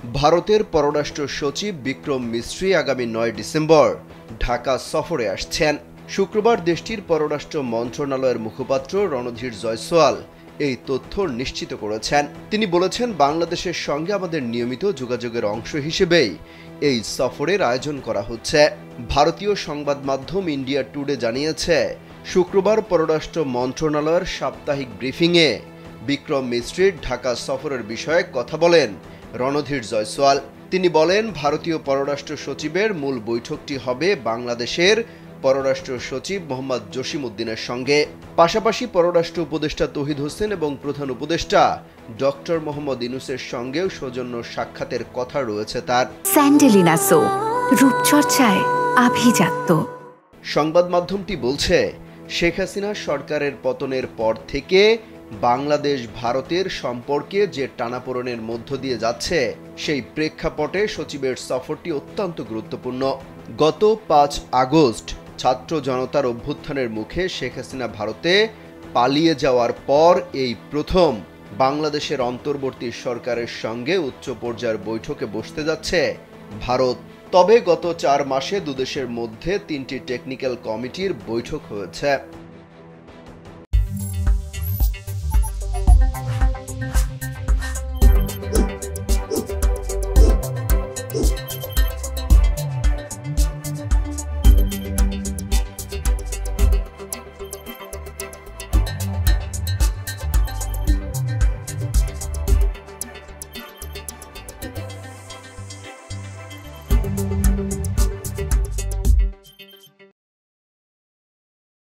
ভারতের পররাষ্ট্র সচিব বিক্রম মিস্ত্রি আগামী ৯ ডিসেম্বর ঢাকা সফরে আসছেন। শুক্রবার দেশটির পররাষ্ট্র মন্ত্রণালয়ের মুখপাত্র রণধীর জয়সওয়াল এই তথ্য নিশ্চিত করেছেন। তিনি বলেছেন, বাংলাদেশের সঙ্গে আমাদের নিয়মিত যোগাযোগের অংশ হিসেবেই এই সফরের আয়োজন করা হচ্ছে। ভারতীয় সংবাদ মাধ্যম ইন্ডিয়া টুডে জানিয়েছে, শুক্রবার পররাষ্ট্র মন্ত্রণালয়ের সাপ্তাহিক ব্রিফিংয়ে বিক্রম মিস্ত্রির ঢাকা সফরের বিষয়ে কথা বলেন রণধীর জয়সওয়াল। তিনি বলেন, ভারতীয় পররাষ্ট্র সচিবের মূল বৈঠকটি হবে বাংলাদেশের পররাষ্ট্র সচিব মোহাম্মদ জসিম-উদ্দিনের সঙ্গে। পাশাপাশি পররাষ্ট্র উপদেষ্টা তৌহিদ হোসেন এবং প্রধান উপদেষ্টা ডক্টর মোহাম্মদ ইউনূসের সঙ্গেও সৌজন্য সাক্ষাতের কথা রয়েছে তার। স্যান্ডেলিনা সো, রূপচর্চায় আভিজাত্য। সংবাদ মাধ্যমটি বলছে, শেখ হাসিনা সরকারের পতনের পর থেকে বাংলাদেশ ভারতের সম্পর্কে যে টানাপোড়েনের মধ্য দিয়ে যাচ্ছে, সেই প্রেক্ষাপটে সচিবের সফরটি অত্যন্ত গুরুত্বপূর্ণ। গত ৫ আগস্ট ছাত্র জনতার অভ্যুত্থানের মুখে শেখ হাসিনা ভারতে পালিয়ে যাওয়ার পর এই প্রথম বাংলাদেশের অন্তর্বর্তী সরকারের সঙ্গে উচ্চ পর্যায়ের বৈঠকে বসতে যাচ্ছে ভারত। তবে গত ৪ মাসে দুদেশের মধ্যে ৩টি টেকনিক্যাল কমিটির বৈঠক হয়েছে।